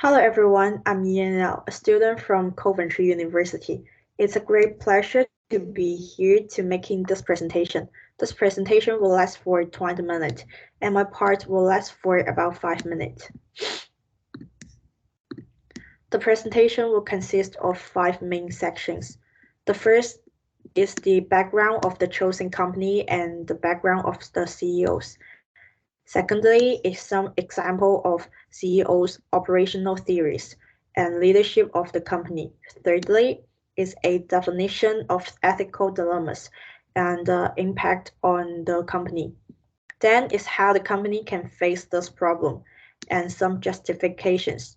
Hello everyone, I'm Yan Liao, a student from Coventry University. It's a great pleasure to be here to making this presentation. This presentation will last for 20 minutes, and my part will last for about 5 minutes. The presentation will consist of 5 main sections. The first is the background of the chosen company and the background of the CEOs. Secondly is some example of CEOs' operational theories and leadership of the company. Thirdly is a definition of ethical dilemmas and the impact on the company. Then is how the company can face this problem and some justifications.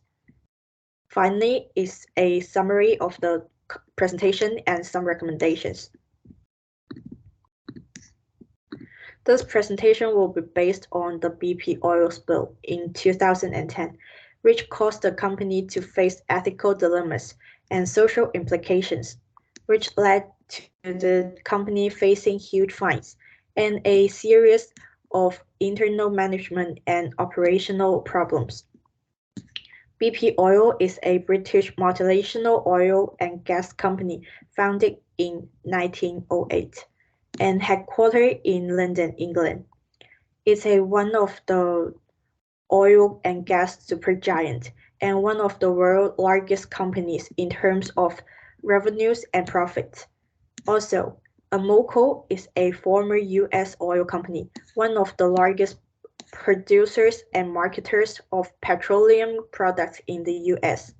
Finally is a summary of the presentation and some recommendations. This presentation will be based on the BP oil spill in 2010, which caused the company to face ethical dilemmas and social implications, which led to the company facing huge fines and a series of internal management and operational problems. BP Oil is a British multinational oil and gas company founded in 1908 and headquartered in London, England. It's one of the oil and gas supergiant and one of the world's largest companies in terms of revenues and profits. Also, Amoco is a former U.S. oil company, one of the largest producers and marketers of petroleum products in the U.S.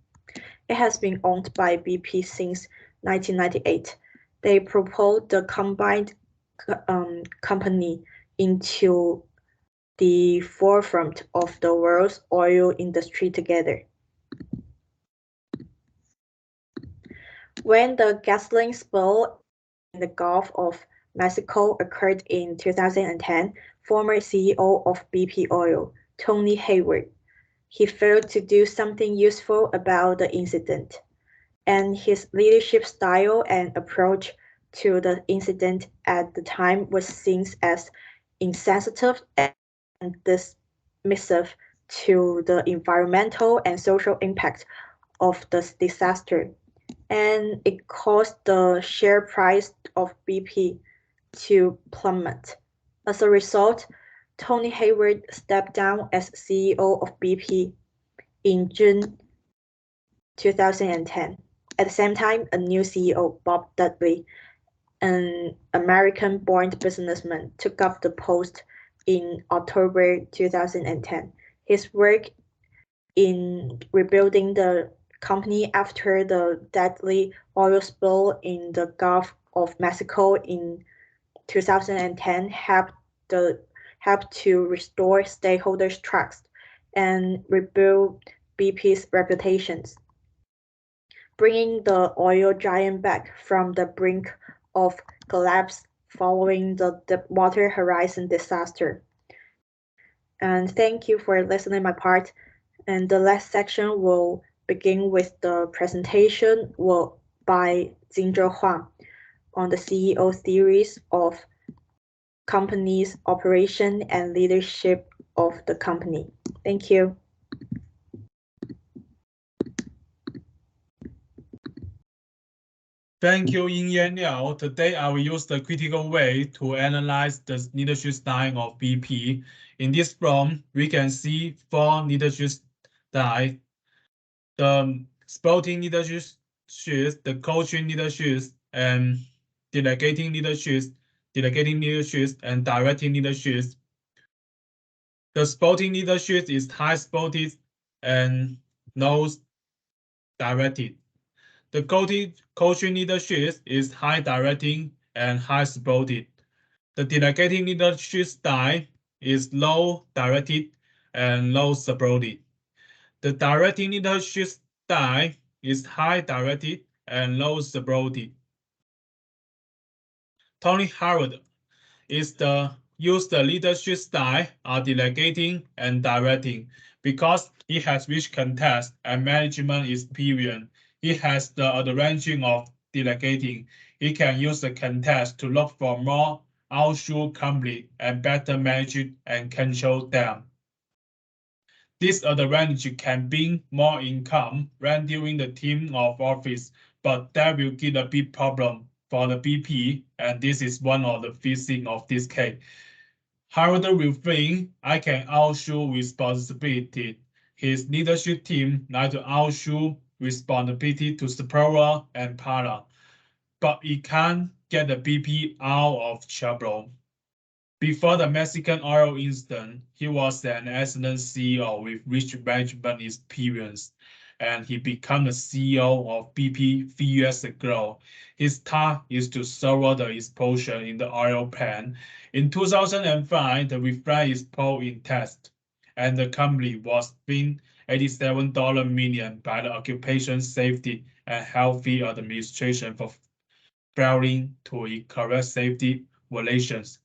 It has been owned by BP since 1998. They proposed the combined company into the forefront of the world's oil industry together. When the gasoline spill in the Gulf of Mexico occurred in 2010, former CEO of BP Oil, Tony Hayward, he failed to do something useful about the incident, and his leadership style and approach to the incident at the time was seen as insensitive and dismissive to the environmental and social impact of the disaster, and it caused the share price of BP to plummet. As a result, Tony Hayward stepped down as CEO of BP in June 2010. At the same time, a new CEO, Bob Dudley, an American-born businessman, took up the post in October 2010. His work in rebuilding the company after the deadly oil spill in the Gulf of Mexico in 2010 helped to restore stakeholders' trust and rebuild BP's reputations, bringing the oil giant back from the brink of collapse following the Deepwater Horizon disaster. And thank you for listening my part. And the last section will begin with the presentation by Jingzhe Huang on the CEO theories of company's operation and leadership of the company. Thank you. Thank you, Yan Liao. Today, I will use the critical way to analyze the leadership style of BP. In this problem, we can see 4 leadership styles: the sporting leadership, the coaching leadership, and delegating leadership, and directing leadership. The sporting leadership is high spotted and low directed. The coaching leadership is high directing and high supported. The delegating leadership style is low directed and low supported. The directing leadership style is high directed and low supported. Tony Hayward used the leadership style of delegating and directing because he has rich context and management experience. He has the advantage of delegating. He can use the context to look for more offshore companies and better manage and control them. This advantage can bring more income when during the team of office, but that will give a big problem for the BP, and this is one of the physics of this case. Harold will think I can outshoot responsibility. His leadership team like to outshoot responsibility to superior and partner, but it can't get the BP out of trouble. Before the Mexican oil incident, he was an excellent CEO with rich management experience, and he became the CEO of BP 3 years ago. His task is to survey the exposure in the oil pan. In 2005, the refinery exposed in test, and the company was fined $87 million by the Occupation Safety and Healthy Administration for failing to correct safety violations.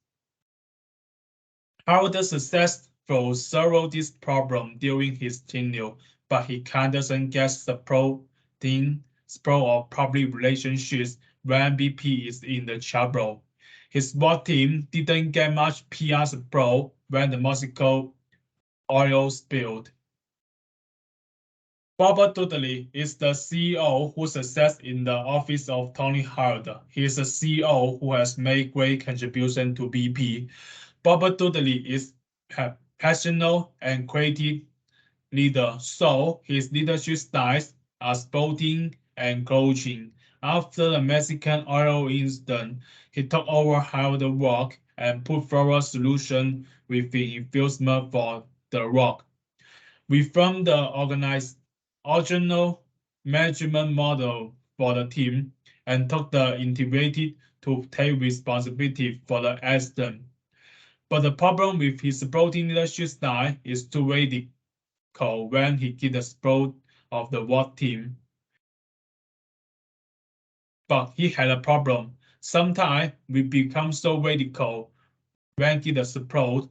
Howard successfully solved this problem during his tenure, but he doesn't get support or public relationships when BP is in the trouble. His work team didn't get much PR support when the Mexico oil spilled. Bob Dudley is the CEO who success in the office of Tony Howard. He is a CEO who has made great contribution to BP. Bob Dudley is a passionate and creative leader, so his leadership styles are sporting and coaching. After the Mexican oil incident, he took over Howard's work and put forward solutions with the enforcement for the rock. We formed the original management model for the team and took the integrated to take responsibility for the accident. But the problem with his supporting leadership style is too radical when he gives the support of the work team. But he had a problem. Sometimes we become so radical when give the support.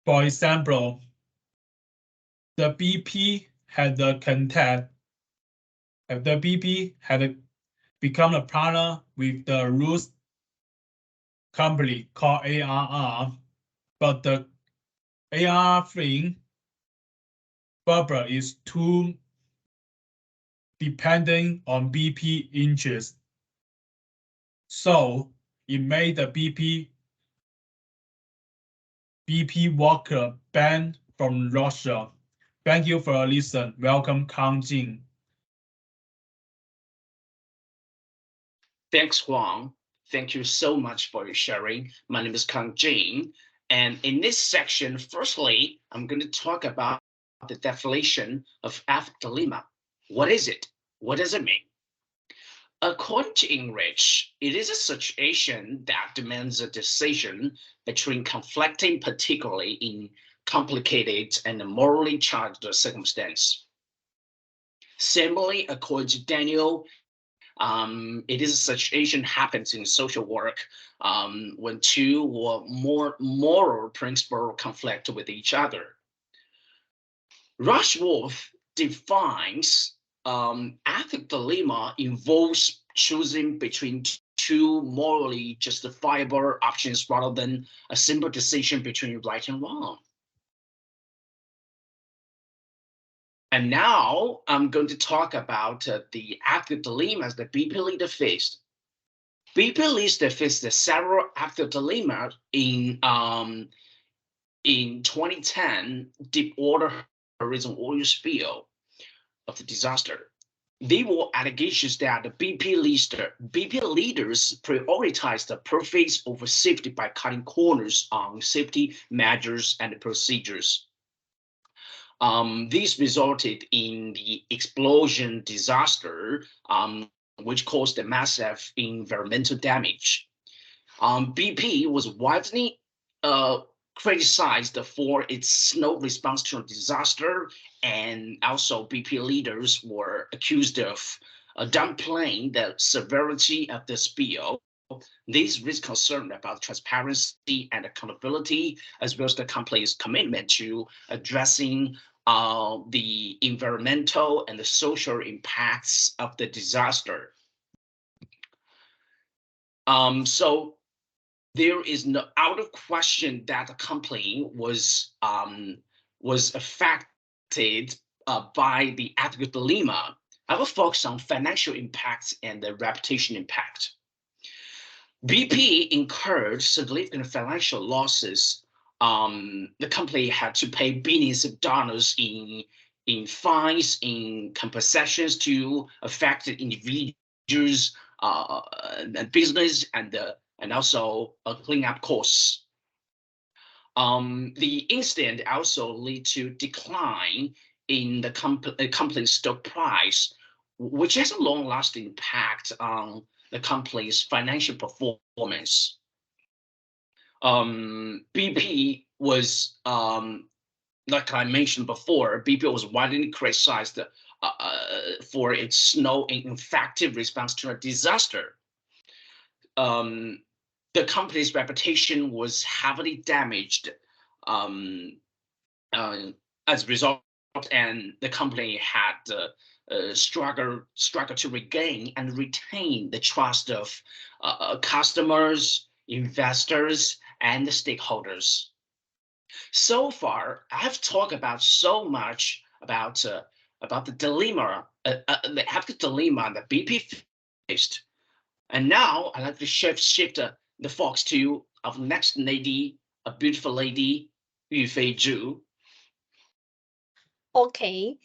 For example, the BP had the contact. The BP had become a partner with the Rus company called ARR, but the ARR thing, Barbara is too depending on BP interest. So it made the BP worker banned from Russia. Thank you for your listen. Welcome, Kang Jin. Thanks, Huang. Thank you so much for your sharing. My name is Kang Jin. And in this section, firstly, I'm going to talk about the definition of ethical dilemma. What is it? What does it mean? According to Enrich, it is a situation that demands a decision between conflicting, particularly in complicated and morally charged circumstances. Similarly, according to Daniel, it is a situation happens in social work when two or more moral principles conflict with each other. Rushworth defines ethical dilemma involves choosing between two morally justifiable options rather than a simple decision between right and wrong. And now I'm going to talk about the ethical dilemmas that BP leader faced. BP leader faced several ethical dilemmas in 2010 Deepwater Horizon oil spill of the disaster. There were allegations that the BP leaders prioritized the profits over safety by cutting corners on safety measures and procedures. This resulted in the explosion disaster, which caused a massive environmental damage. BP was widely criticized for its slow response to a disaster, and also BP leaders were accused of downplaying the severity of the spill. These raised concern about transparency and accountability, as well as the company's commitment to addressing the environmental and the social impacts of the disaster. So there is no out of question that the company was affected by the ethical dilemma. I will focus on financial impact and the reputation impact. BP incurred significant financial losses. The company had to pay billions of dollars in fines, in compensations to affected individuals, business, and also cleanup costs. The incident also led to decline in the company's stock price, which has a long-lasting impact on the company's financial performance. BP was, like I mentioned before, BP was widely criticized for its slow and effective response to a disaster. The company's reputation was heavily damaged as a result, and the company had struggled to regain and retain the trust of customers, investors, and the stakeholders. So far, I've talked about so much about the dilemma, the ethical dilemma that BP faced. And now I'd like to shift the focus to our next lady, a beautiful lady, Yufei Zhu. Okay,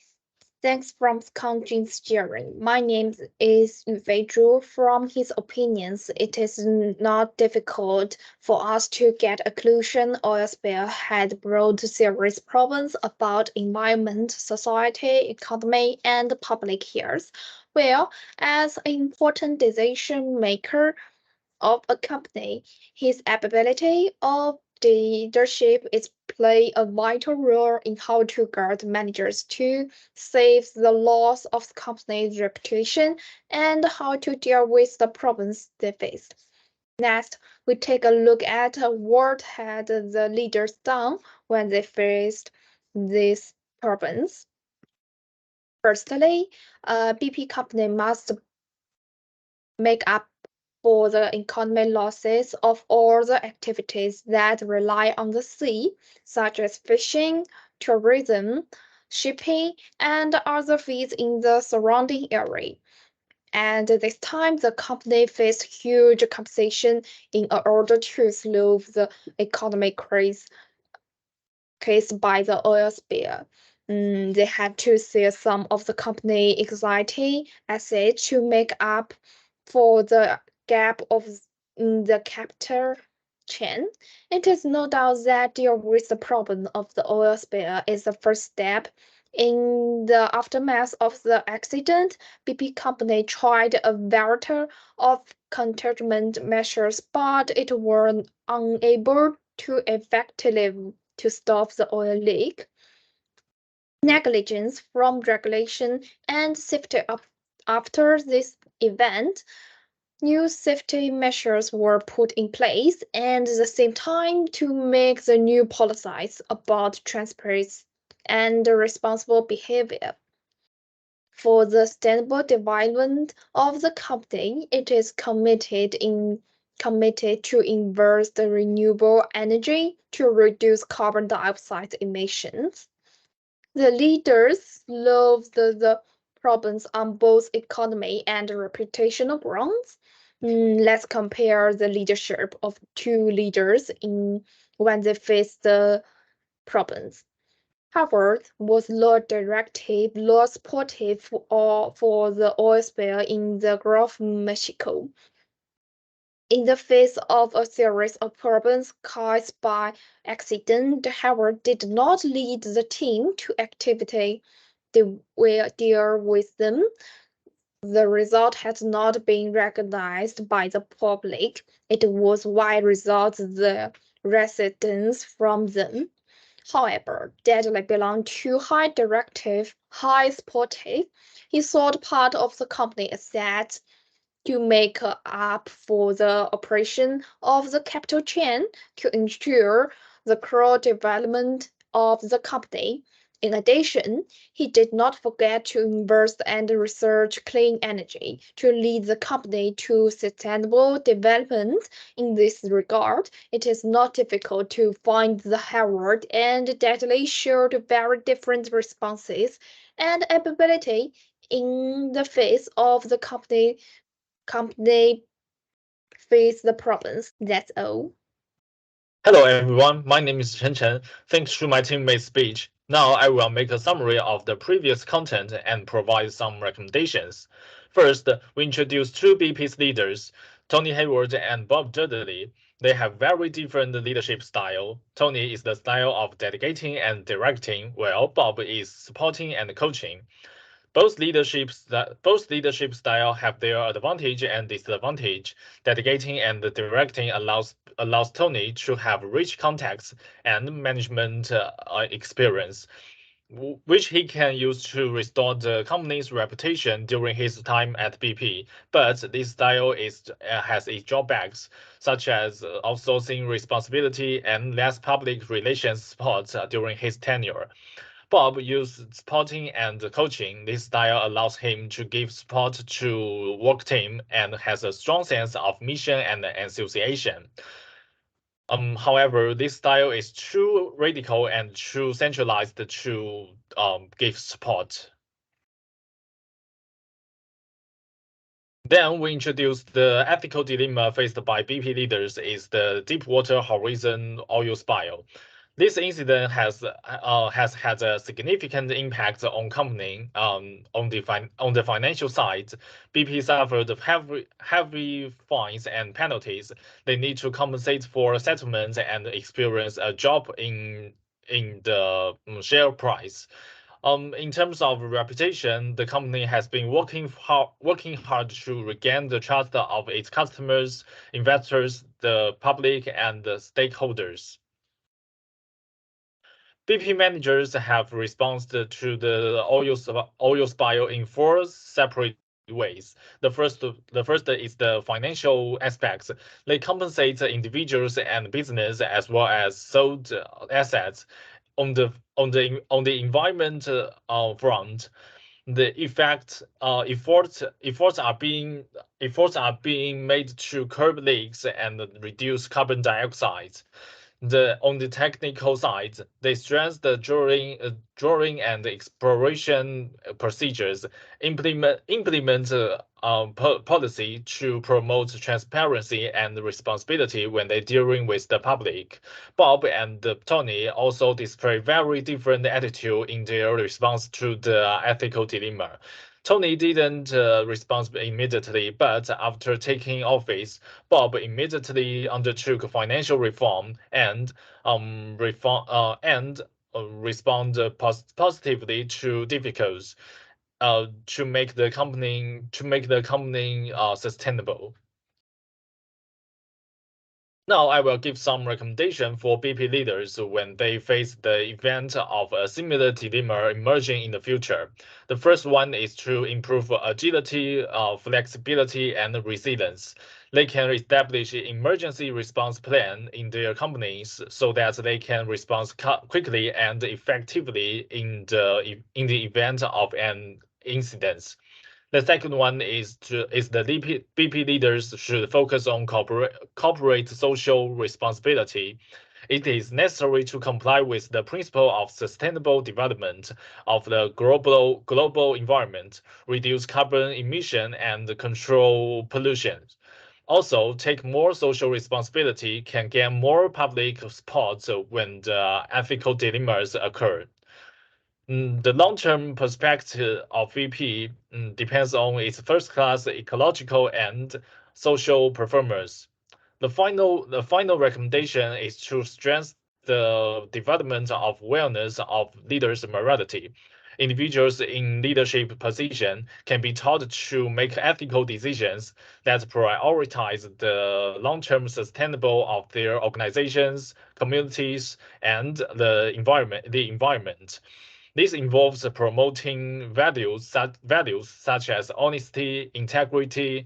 thanks from Kangjin's sharing. My name is Yufei Zhu. From his opinions, it is not difficult for us to get a conclusion oil spill had brought serious problems about environment, society, economy, and public health. Well, as an important decision maker of a company, his ability of leadership is play a vital role in how to guide managers to save the loss of the company's reputation and how to deal with the problems they faced. Next, we take a look at what had the leaders done when they faced these problems. Firstly, a BP company must make up for the economic losses of all the activities that rely on the sea, such as fishing, tourism, shipping, and other fees in the surrounding area. And this time, the company faced huge compensation in order to solve the economic crisis caused by the oil spill. They had to sell some of the company existing assets to make up for the gap of the capital chain. It is no doubt that dealing with the problem of the oil spill is the first step. In the aftermath of the accident, BP company tried a variety of containment measures, but it was unable to effectively to stop the oil leak. Negligence from regulation and safety after this event, new safety measures were put in place and at the same time to make the new policies about transparency and responsible behavior. For the sustainable development of the company, it is committed to invest in renewable energy to reduce carbon dioxide emissions. The leaders solved the problems on both economy and reputational grounds. Let's compare the leadership of two leaders when they face the problems. Harvard was not directive, not supportive for the oil spill in the Gulf of Mexico. In the face of a series of problems caused by accident, Howard did not lead the team to activity deal with them. The result has not been recognized by the public. It was why results the residents from them. However, Deadly belonged to high directive, high sportive. He sold part of the company assets to make up for the operation of the capital chain to ensure the core development of the company. In addition, he did not forget to invest and research clean energy to lead the company to sustainable development. In this regard, it is not difficult to find the Harvard and Dudley showed very different responses and ability in the face of the company face the problems. That's all. Hello everyone, my name is Chen Chen. Thanks to my teammate's speech. Now I will make a summary of the previous content and provide some recommendations. First, we introduce two BP's leaders, Tony Hayward and Bob Dudley. They have very different leadership style. Tony is the style of delegating and directing, while Bob is supporting and coaching. Both leadership style have their advantage and disadvantage. Delegating and directing allows Tony to have rich contacts and management experience, which he can use to restore the company's reputation during his time at BP. But this style has its drawbacks, such as outsourcing responsibility and less public relations support during his tenure. Bob uses supporting and coaching. This style allows him to give support to work team and has a strong sense of mission and association. However, this style is too radical and too centralized to give support. Then we introduce the ethical dilemma faced by BP leaders is the Deepwater Horizon oil spill. This incident has had a significant impact on company on the financial side. BP suffered heavy fines and penalties. They need to compensate for settlements and experience a drop in the share price. In terms of reputation, the company has been working hard to regain the trust of its customers, investors, the public, and the stakeholders. BP managers have responded to the oil spill in four separate ways. The first is the financial aspects. They compensate individuals and business as well as sold assets. On the environment front, the efforts are being made to curb leaks and reduce carbon dioxide. On the technical side, they strengthen the drawing and exploration procedures, implement policy to promote transparency and responsibility when they're dealing with the public. Bob and Tony also display very different attitude in their response to the ethical dilemma. Tony didn't respond immediately, but after taking office, Bob immediately undertook financial reform and respond positively to difficulties to make the company sustainable. Now I will give some recommendation for BP leaders when they face the event of a similar dilemma emerging in the future. The first one is to improve agility, flexibility, and resilience. They can establish an emergency response plan in their companies so that they can respond quickly and effectively in the event of an incident. The second one is the BP leaders should focus on corporate social responsibility. It is necessary to comply with the principle of sustainable development of the global environment, reduce carbon emission, and control pollution. Also, take more social responsibility can gain more public support when the ethical dilemmas occur. The long-term perspective of VP depends on its first-class ecological and social performance. The final recommendation is to strengthen the development of awareness of leaders' morality. Individuals in leadership position can be taught to make ethical decisions that prioritize the long-term sustainable of their organizations, communities, and the environment. This involves promoting values such as honesty, integrity,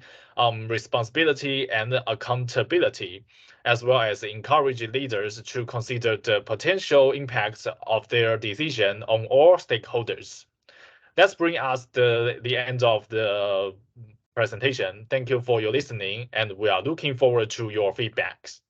responsibility, and accountability. as well as encourage leaders to consider the potential impacts of their decision on all stakeholders. That's bring us the end of the presentation. Thank you for your listening, and we are looking forward to your feedbacks.